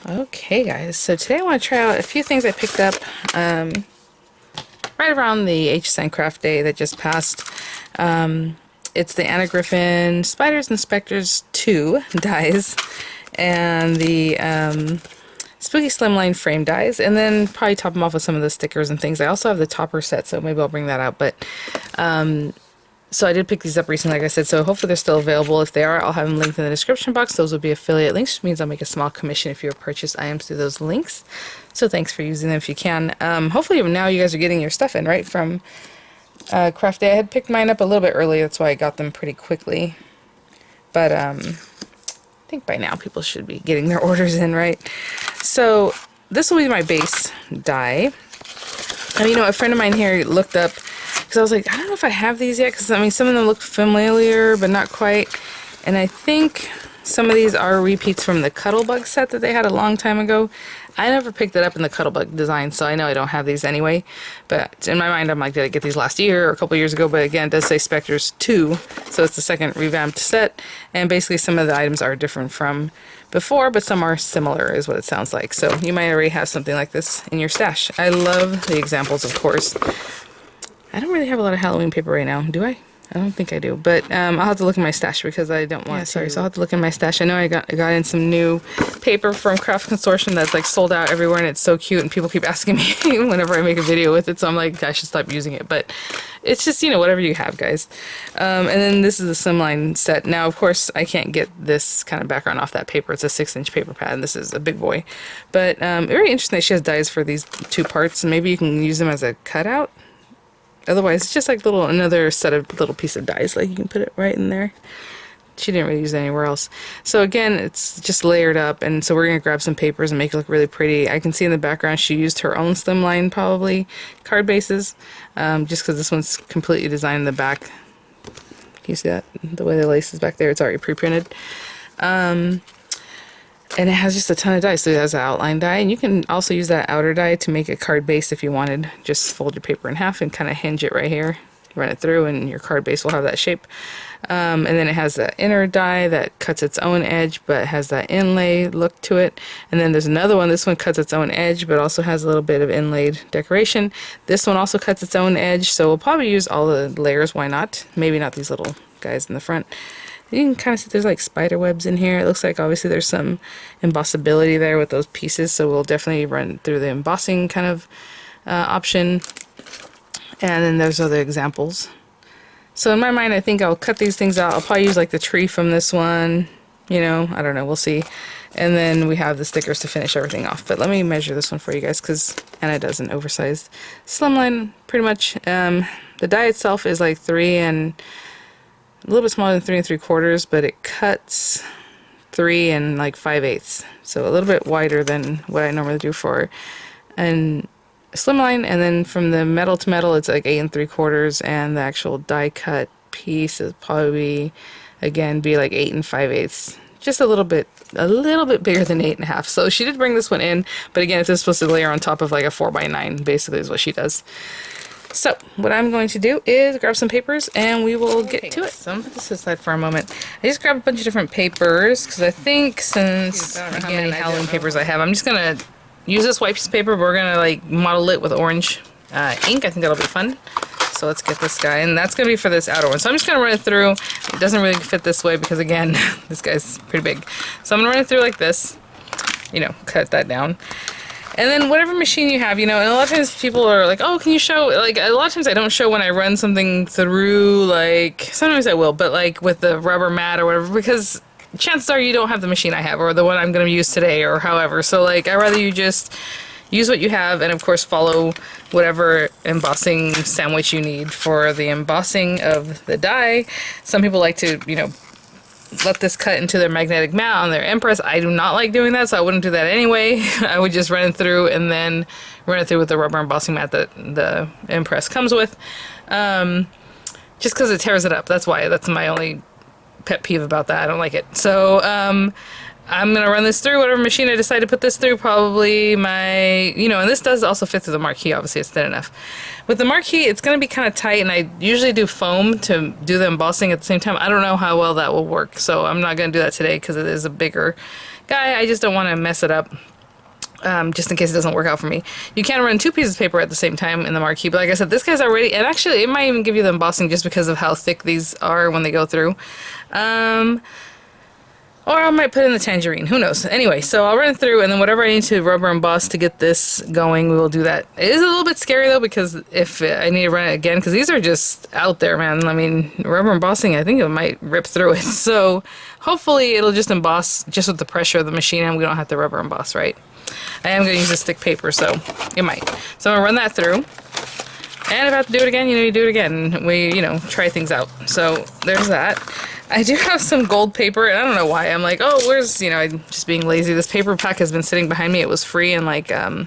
Okay guys, so today I want to try out a few things I picked up right around the HSN Craft Day that just passed. It's the Griffin Spiders and Specters 2 dies and the Spooky Slimline frame dies, and then probably top them off with some of the stickers and things. I also have the topper set, so maybe I'll bring that out, but so I did pick these up recently, like I said, so hopefully they're still available. If they are, I'll have them linked in the description box. Those will be affiliate links, which means I'll make a small commission if you purchase items through those links. So thanks for using them if you can. Hopefully now you guys are getting your stuff in, right, from Craft Day. I had picked mine up a little bit early, that's why I got them pretty quickly. But I think by now people should be getting their orders in, right? So this will be my base die. And you know, a friend of mine here looked up, because I was like, I don't know if I have these yet, because I mean, some of them look familiar, but not quite. And I think some of these are repeats from the Cuttlebug set that they had a long time ago. I never picked it up in the Cuttlebug design, so I know I don't have these anyway. But in my mind, I'm like, did I get these last year or a couple years ago? But again, it does say Specters 2, so it's the second revamped set. And basically, some of the items are different from before, but some are similar, is what it sounds like. So you might already have something like this in your stash. I love the examples, of course. I don't really have a lot of Halloween paper right now, do I? I don't think I do, but I'll have to look in my stash because I don't want sorry, so I'll have to look in my stash. I know I got in some new paper from Craft Consortium that's like sold out everywhere, and it's so cute, and people keep asking me whenever I make a video with it, so I'm like, I should stop using it, but it's just, you know, whatever you have, guys. And then this is the Slimline set. Now, of course, I can't get this kind of background off that paper. It's a 6-inch paper pad, and this is a big boy. But very interesting that she has dies for these two parts, and maybe you can use them as a cutout. Otherwise, it's just like another set of little piece of dies, like you can put it right in there. She didn't really use it anywhere else. So again, it's just layered up, and so we're going to grab some papers and make it look really pretty. I can see in the background she used her own Slimline, probably, card bases, just because this one's completely designed in the back. Can you see that? The way the lace is back there, it's already pre-printed. And it has just a ton of dies, so it has an outline die, and you can also use that outer die to make a card base if you wanted. Just fold your paper in half and kind of hinge it right here, run it through, and your card base will have that shape. And then it has the inner die that cuts its own edge, but has that inlay look to it. And then there's another one, this one cuts its own edge, but also has a little bit of inlaid decoration. This one also cuts its own edge, so we'll probably use all the layers, why not? Maybe not these little guys in the front. You can kind of see there's like spider webs in here. It looks like obviously there's some embossability there with those pieces, so we'll definitely run through the embossing kind of option. And then there's other examples. So in my mind, I think I'll cut these things out. I'll probably use like the tree from this one, you know, I don't know, we'll see. And then we have the stickers to finish everything off. But let me measure this one for you guys, because Anna does an oversized Slimline pretty much. The die itself is like 3 and a little bit smaller than 3 3/4, but it cuts 3 and like 5/8, so a little bit wider than what I normally do for a Slimline. And then from the metal to metal, it's like 8 3/4, and the actual die cut piece is probably again be like 8 5/8, just a little bit bigger than 8 1/2. So she did bring this one in, but again, it's just supposed to layer on top of like a 4x9, basically is what she does. So, what I'm going to do is grab some papers and we will get to it. So, I'm going to put this aside for a moment. I just grabbed a bunch of different papers because I think since I don't know how many Halloween papers I have, I'm just going to use this white piece of paper, but we're going to like model it with orange ink. I think that'll be fun. So, let's get this guy, and that's going to be for this outer one. So, I'm just going to run it through. It doesn't really fit this way because, again, this guy's pretty big. So, I'm going to run it through like this. You know, cut that down. And then whatever machine you have, you know, and a lot of times people are like, oh, can you show, like, a lot of times I don't show when I run something through, like, sometimes I will, but like with the rubber mat or whatever, because chances are you don't have the machine I have or the one I'm going to use today or however. So, like, I'd rather you just use what you have and, of course, follow whatever embossing sandwich you need for the embossing of the die. Some people like to, you know, let this cut into their magnetic mat on their Empress. I do not like doing that, so I wouldn't do that anyway. I would just run it through and then run it through with the rubber embossing mat that the Empress comes with. Just because it tears it up. That's why. That's my only pet peeve about that. I don't like it. So, I'm going to run this through whatever machine I decide to put this through. Probably my, you know, and this does also fit through the marquee. Obviously, it's thin enough. With the marquee, it's going to be kind of tight, and I usually do foam to do the embossing at the same time. I don't know how well that will work, so I'm not going to do that today because it is a bigger guy. I just don't want to mess it up. just in case it doesn't work out for me. You can run 2 pieces of paper at the same time in the marquee, but like I said, this guy's already, and actually it might even give you the embossing just because of how thick these are when they go through. Or I might put in the tangerine, who knows. Anyway, so I'll run it through, and then whatever I need to rubber emboss to get this going, we will do that. It is a little bit scary though, because if I need to run it again, because these are just out there, man. I mean, rubber embossing, I think it might rip through it. So hopefully it'll just emboss just with the pressure of the machine, and we don't have to rubber emboss, right? I am going to use a stick paper, so it might. So I'm going to run that through. And if I have to do it again, you do it again. We, try things out. So there's that. I do have some gold paper, and I don't know why. I'm like, oh, where's, I'm just being lazy. This paper pack has been sitting behind me. It was free in like a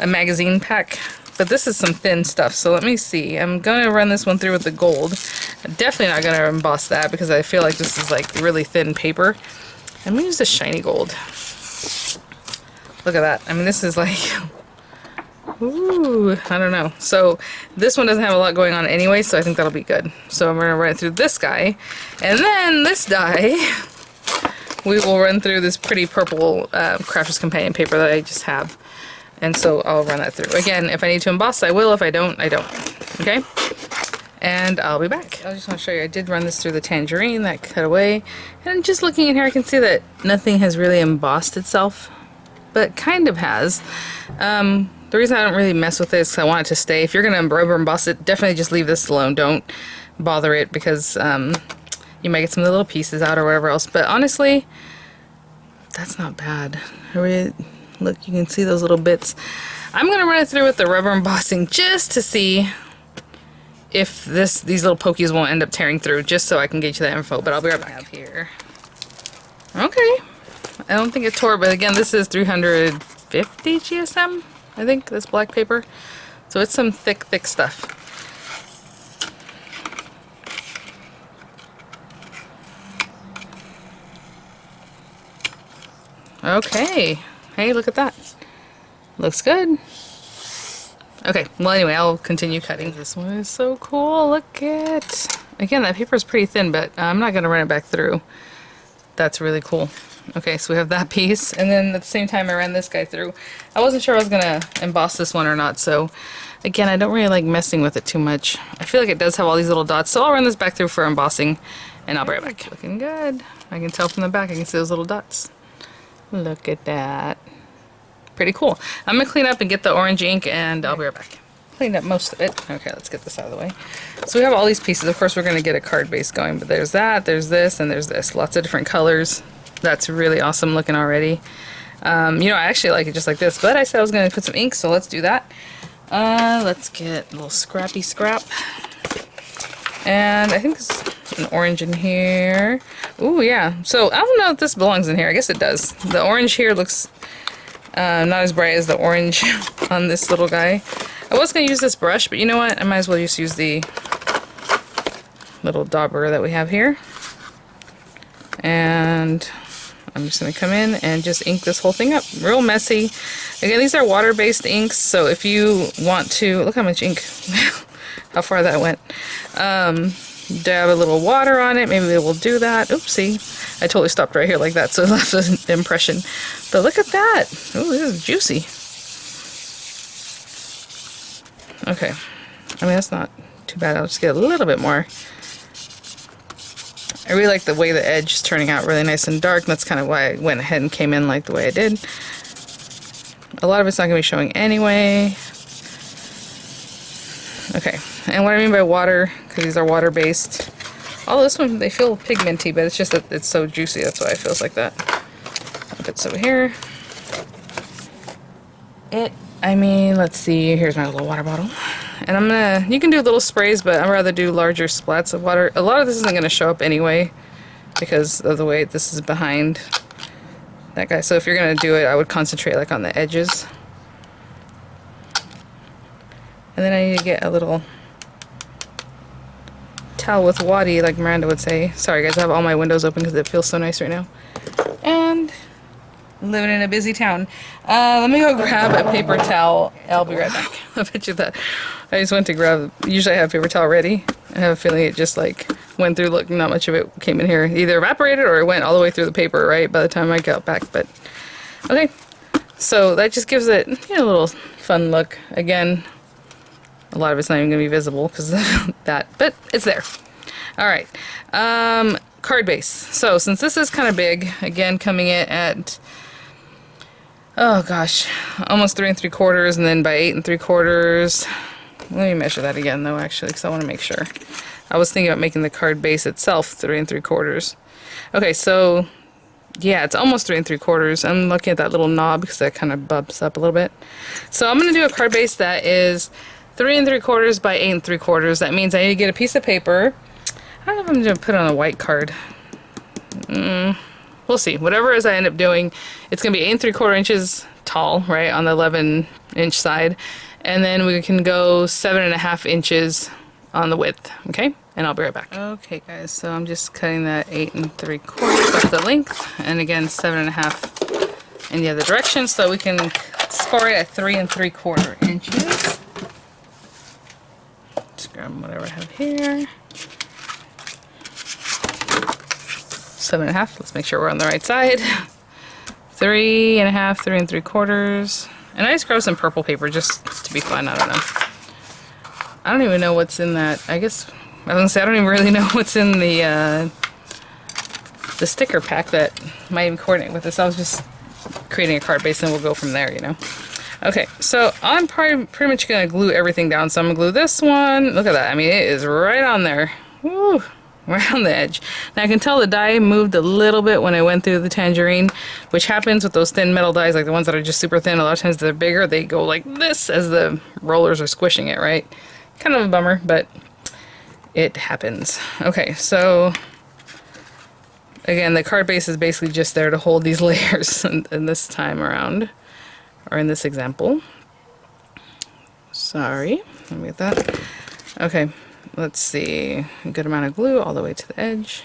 magazine pack. But this is some thin stuff, so let me see. I'm going to run this one through with the gold. I'm definitely not going to emboss that because I feel like this is like really thin paper. I'm going to use the shiny gold. Look at that. I mean, this is like... Ooh, I don't know. So this one doesn't have a lot going on anyway, so I think that'll be good. So I'm going to run it through this guy. And then this die, we will run through this pretty purple Crafter's Companion paper that I just have. And so I'll run that through. Again, if I need to emboss, I will. If I don't, I don't. Okay? And I'll be back. I just want to show you, I did run this through the tangerine, that cut away. And just looking in here, I can see that nothing has really embossed itself. But kind of has. The reason I don't really mess with this is I want it to stay. If you're going to rubber emboss it, definitely just leave this alone. Don't bother it because you might get some of the little pieces out or whatever else. But honestly, that's not bad. Look, you can see those little bits. I'm going to run it through with the rubber embossing just to see if these little pokies won't end up tearing through, just so I can get you that info. But I'll be right back here. Okay. I don't think it tore, but again, this is 350 GSM. I think, this black paper. So it's some thick, thick stuff. Okay. Hey, look at that. Looks good. Okay, well anyway, I'll continue cutting. This one is so cool. Look at... Again, that paper is pretty thin, but I'm not going to run it back through. That's really cool. Okay, so we have that piece, and then at the same time I ran this guy through. I wasn't sure I was gonna emboss this one or not, so again, I don't really like messing with it too much. I feel like it does have all these little dots, so I'll run this back through for embossing, and I'll be right back. Looking good. I can tell from the back, I can see those little dots. Look at that. Pretty cool. I'm gonna clean up and get the orange ink, and I'll be right back. Cleaned up most of it. Okay, let's get this out of the way. So we have all these pieces. Of course, we're gonna get a card base going, but there's that, there's this, and there's this. Lots of different colors. That's really awesome looking already. I actually like it just like this, but I said I was going to put some ink, so let's do that. Let's get a little scrappy scrap. And I think there's an orange in here. Ooh, yeah. So I don't know if this belongs in here. I guess it does. The orange here looks not as bright as the orange on this little guy. I was going to use this brush, but you know what? I might as well just use the little dauber that we have here. And I'm just going to come in and just ink this whole thing up. Real messy. Again, these are water-based inks, so if you want to... Look how much ink. How far that went. Dab a little water on it. Maybe we'll do that. Oopsie. I totally stopped right here like that, so it left an impression. But look at that. Ooh, this is juicy. Okay. I mean, that's not too bad. I'll just get a little bit more. I really like the way the edge is turning out really nice and dark. That's kind of why I went ahead and came in like the way I did. A lot of it's not going to be showing anyway. Okay, and what I mean by water, because these are water-based. All this one, they feel pigmenty, but it's just that it's so juicy. That's why it feels like that. I'll put this over here. Let's see. Here's my little water bottle. And you can do little sprays, but I'd rather do larger splats of water. A lot of this isn't going to show up anyway because of the way this is behind that guy. So if you're going to do it, I would concentrate like on the edges. And then I need to get a little towel with waddy, like Miranda would say. Sorry guys, I have all my windows open because it feels so nice right now. And living in a busy town. Let me go grab a paper towel. I'll be right back. I bet you that. I just went to grab, usually I have paper towel ready. I have a feeling it just like went through, look, not much of it came in here. Either evaporated or it went all the way through the paper, right, by the time I got back. But, okay. So that just gives it, you know, a little fun look. Again, a lot of it's not even going to be visible because of that, but it's there. All right, card base. So since this is kind of big, again, coming in at, oh gosh, almost 3 3/4, and then by 8 3/4. Let me measure that again though, actually, because I want to make sure. I was thinking about making the card base itself 3 3/4. Okay, so yeah, it's almost 3 3/4. I'm looking at that little knob because that kind of bumps up a little bit. So I'm going to do a card base that is 3 3/4 by 8 3/4. That means I need to get a piece of paper. I don't know if I'm going to put it on a white card. We'll see. Whatever it is I end up doing, it's going to be 8 3/4 inches tall, right, on the 11-inch side. And then we can go 7.5 inches on the width, okay? And I'll be right back. Okay, guys, so I'm just cutting that 8 3/4 off the length, and again 7.5 in the other direction, so we can score it at 3 3/4 inches. Just grab whatever I have here. 7.5. Let's make sure we're on the right side. 3.5, 3 3/4. And I just grabbed some purple paper just to be fun. I don't know. I don't even know what's in that. I guess I was gonna say I don't even really know what's in the sticker pack that might even coordinate with this. I was just creating a card base and we'll go from there, you know. Okay, so I'm probably pretty much gonna glue everything down. So I'm gonna glue this one. Look at that. I mean, it is right on there. Woo! Right on the edge. Now I can tell the die moved a little bit when I went through the tangerine, which happens with those thin metal dies, like the ones that are just super thin. A lot of times they're bigger, they go like this as the rollers are squishing it, right? Kind of a bummer, but it happens. Okay, so again, the card base is basically just there to hold these layers in this time around, or in this example. Sorry, let me get that. Okay. Let's see, a good amount of glue all the way to the edge.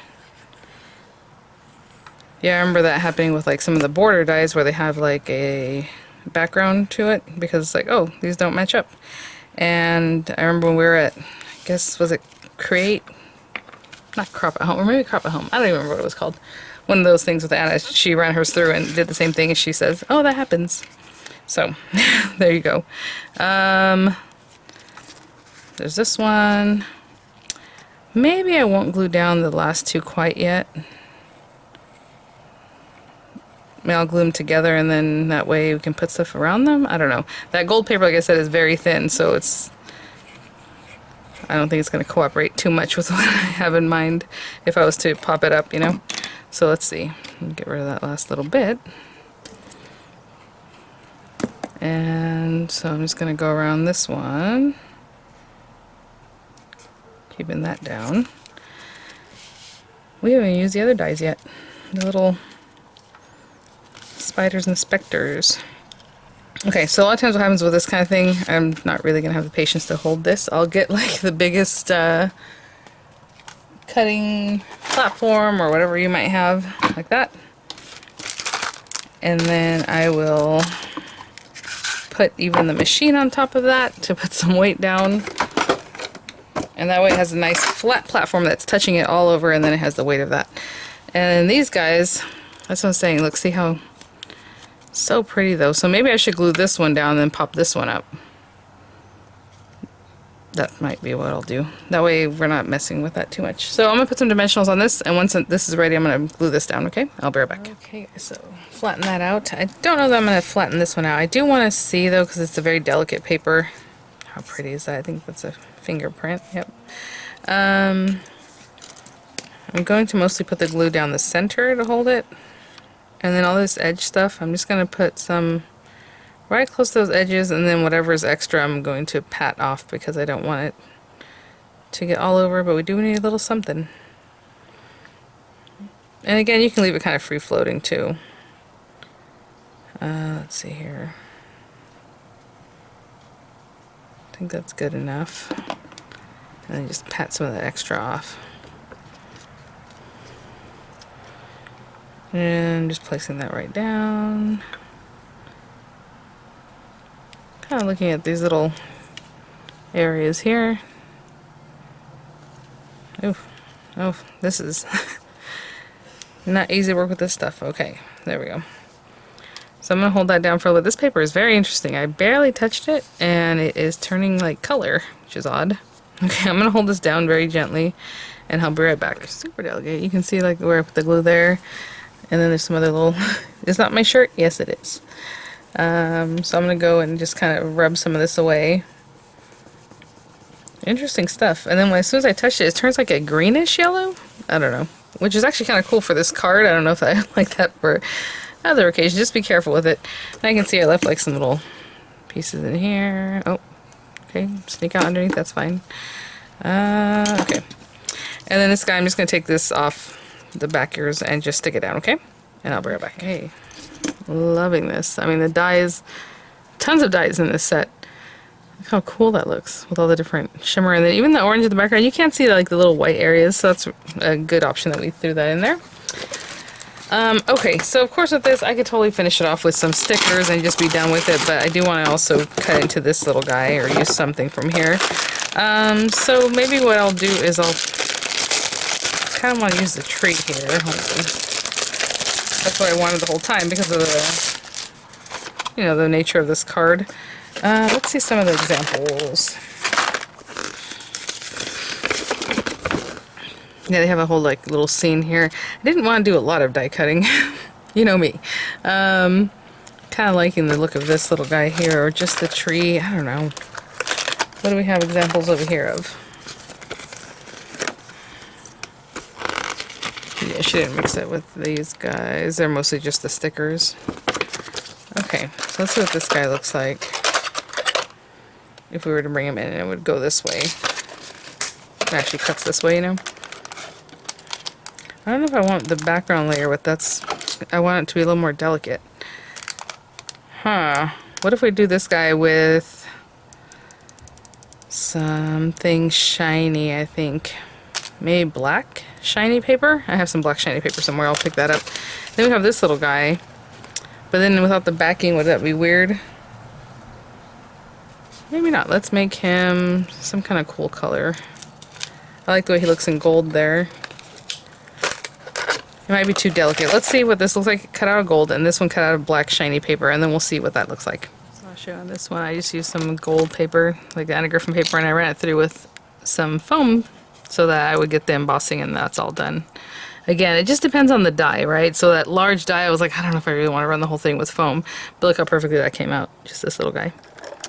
Yeah, I remember that happening with like some of the border dies where they have like a background to it because it's like, oh, these don't match up. And I remember when we were at, I guess, was it Create? Not Crop at Home, or maybe Crop at Home. I don't even remember what it was called. One of those things with Anna. She ran hers through and did the same thing, and she says, oh, that happens. So, there you go. There's this one. Maybe I won't glue down the last two quite yet. Maybe I'll glue them together and then that way we can put stuff around them. I don't know. That gold paper, like I said, is very thin, so it's... I don't think it's going to cooperate too much with what I have in mind if I was to pop it up, you know? So let's see. Get rid of that last little bit. And so I'm just going to go around this one. Keeping that down. We haven't used the other dies yet. The little spiders and specters. Okay, so a lot of times what happens with this kind of thing, I'm not really going to have the patience to hold this. I'll get like the biggest cutting platform or whatever you might have, like that. And then I will put even the machine on top of that to put some weight down. And that way it has a nice flat platform that's touching it all over, and then it has the weight of that. And these guys, that's what I'm saying, look, see how, so pretty though. So maybe I should glue this one down and then pop this one up. That might be what I'll do. That way we're not messing with that too much. So I'm gonna put some dimensionals on this, and once this is ready, I'm gonna glue this down, okay? I'll be right back. Okay, so flatten that out. I don't know that I'm gonna flatten this one out. I do wanna see though, because it's a very delicate paper. How pretty is that? I think that's a fingerprint. Yep. I'm going to mostly put the glue down the center to hold it, and then all this edge stuff I'm just going to put some right close to those edges, and then whatever is extra I'm going to pat off because I don't want it to get all over, but we do need a little something. And again, you can leave it kind of free floating too. Let's see here. I think that's good enough. And then just pat some of that extra off. And just placing that right down. Kind of looking at these little areas here. Oof. Oh, this is not easy to work with this stuff. Okay, there we go. So So I'm going to hold that down for a little. This paper is very interesting. I barely touched it, and it is turning like color, which is odd. Okay, I'm going to hold this down very gently, and I'll be right back. Super delicate. You can see like where I put the glue there, and then there's some other little... It's not my shirt? Yes, it is. So I'm going to go and just kind of rub some of this away. Interesting stuff. And then as soon as I touch it, it turns like a greenish yellow. I don't know. Which is actually kind of cool for this card. I don't know if I like that for other occasions. Just be careful with it. And I can see I left like some little pieces in here. Oh, okay. Sneak out underneath. That's fine. Okay. And then this guy, I'm just going to take this off the back ears and just stick it down, okay? And I'll bring it back. Okay. Loving this. I mean, the dyes, tons of dyes in this set. Look how cool that looks with all the different shimmer, and then even the orange in the background. You can't see like the little white areas, so that's a good option that we threw that in there. Okay, so of course with this I could totally finish it off with some stickers and just be done with it, but I do want to also cut into this little guy or use something from here. So maybe what I'll do is I'll kind of want to use the tree here. Hold on. That's what I wanted the whole time because of the, you know, the nature of this card. Let's see some of the examples. Yeah, they have a whole like little scene here. I didn't want to do a lot of die cutting. You know me. Kind of liking the look of this little guy here, or just the tree. I don't know. What do we have examples over here of? Yeah, she didn't mix it with these guys. They're mostly just the stickers. Okay, so let's see what this guy looks like. If we were to bring him in, it would go this way. It actually cuts this way, you know? I don't know if I want the background layer, but that's... I want it to be a little more delicate. Huh. What if we do this guy with... something shiny, I think. Maybe black shiny paper? I have some black shiny paper somewhere. I'll pick that up. Then we have this little guy. But then without the backing, would that be weird? Maybe not. Let's make him some kind of cool color. I like the way he looks in gold there. It might be too delicate. Let's see what this looks like cut out of gold, and this one cut out of black shiny paper, and then we'll see what that looks like. So I'll show you on this one. I just used some gold paper, like the Griffin paper, and I ran it through with some foam so that I would get the embossing, and that's all done. Again, it just depends on the die, right? So that large die, I was like, I don't know if I really want to run the whole thing with foam, but look how perfectly that came out. Just this little guy.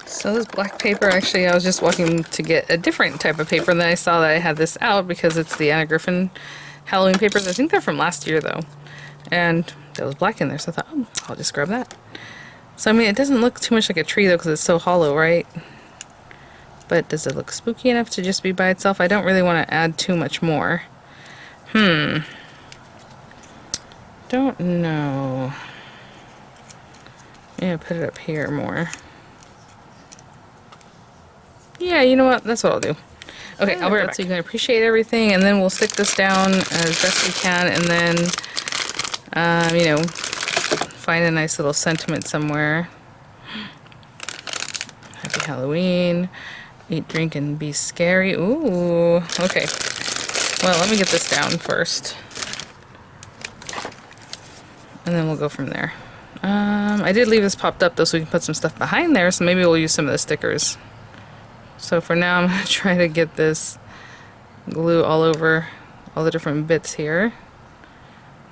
So this black paper, actually, I was just walking to get a different type of paper, and then I saw that I had this out because it's the Griffin Halloween papers. I think they're from last year, though. And there was black in there, so I thought, oh, I'll just grab that. So, I mean, it doesn't look too much like a tree, though, because it's so hollow, right? But does it look spooky enough to just be by itself? I don't really want to add too much more. Don't know. Yeah, put it up here more. Yeah, you know what? That's what I'll do. Okay, I'll be right back. So you can appreciate everything, and then we'll stick this down as best we can, and then, you know, find a nice little sentiment somewhere. Happy Halloween. Eat, drink, and be scary. Ooh, okay. Well, let me get this down first. And then we'll go from there. I did leave this popped up, though, so we can put some stuff behind there, so maybe we'll use some of the stickers. So for now, I'm going to try to get this glue all over all the different bits here.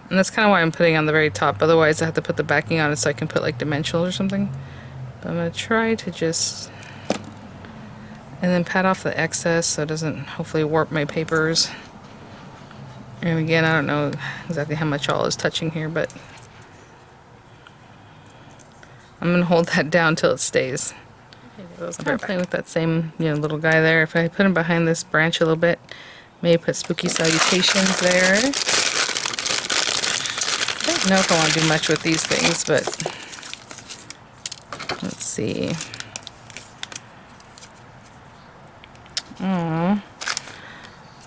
And that's kind of why I'm putting on the very top. Otherwise, I have to put the backing on it so I can put like dimensionals or something. But I'm going to try to just... and then pat off the excess so it doesn't hopefully warp my papers. And again, I don't know exactly how much all is touching here, but I'm going to hold that down till it stays. I'm kind of playing with that same, you know, little guy there. If I put him behind this branch a little bit, maybe put spooky salutations there. I don't know if I want to do much with these things, but let's see. Aww.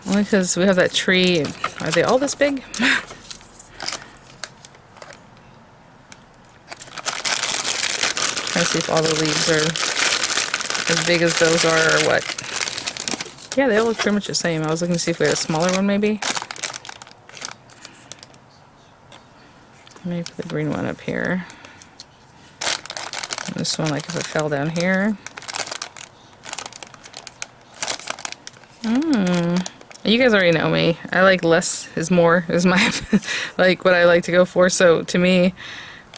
Only because we have that tree. Are they all this big? Trying to see if all the leaves are as big as those are, or what. Yeah, they all look pretty much the same. I was looking to see if we had a smaller one, maybe. Maybe put the green one up here. This one, like if it fell down here. You guys already know me. I like less is more is my like what I like to go for. So to me,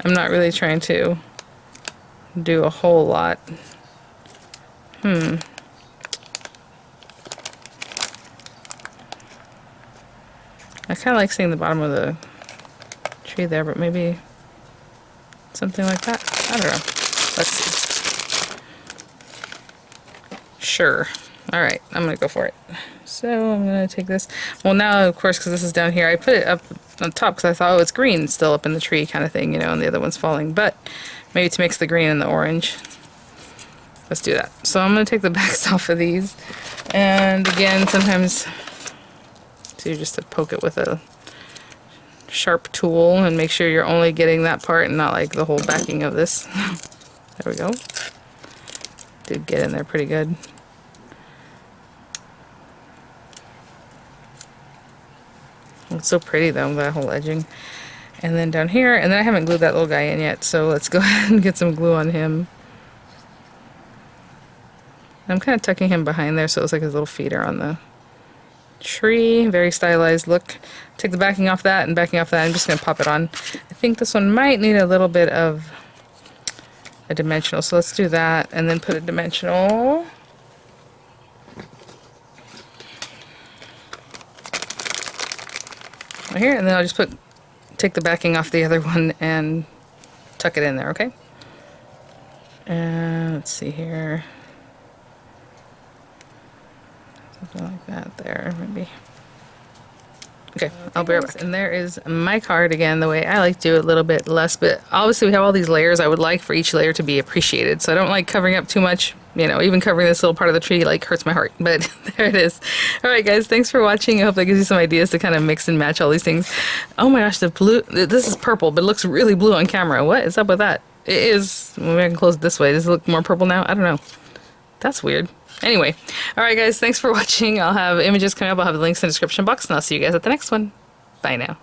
I'm not really trying to do a whole lot. I kind of like seeing the bottom of the tree there, but maybe something like that. I don't know. Let's see. Sure. Alright, I'm gonna go for it. So I'm gonna take this. Well, now, of course, because this is down here, I put it up on top because I thought, oh, it's green still up in the tree kind of thing, you know, and the other one's falling. But maybe to mix the green and the orange. Let's do that. So I'm gonna take the backs off of these. And again, sometimes to just to poke it with a sharp tool and make sure you're only getting that part and not like the whole backing of this. There we go. Did get in there pretty good. It's so pretty though, that whole edging. And then down here, and then I haven't glued that little guy in yet, so let's go ahead and get some glue on him. I'm kind of tucking him behind there so it looks like his little feet are on the tree. Very stylized look. Take the backing off that and backing off that. I'm just going to pop it on. I think this one might need a little bit of a dimensional, so let's do that and then put a dimensional. Right here, and then I'll just take the backing off the other one and tuck it in there, okay? And let's see here. Something like that there, maybe. Okay, I'll be right back. And there is my card again, the way I like to do it, a little bit less, but obviously we have all these layers. I would like for each layer to be appreciated, so I don't like covering up too much. You know, even covering this little part of the tree like hurts my heart, but there it is. Alright guys, thanks for watching. I hope that gives you some ideas to kind of mix and match all these things. Oh my gosh, the blue, this is purple, but it looks really blue on camera. What is up with that? It is, maybe I can close it this way. Does it look more purple now? I don't know. That's weird. Anyway, alright guys, thanks for watching. I'll have images coming up. I'll have the links in the description box, and I'll see you guys at the next one. Bye now.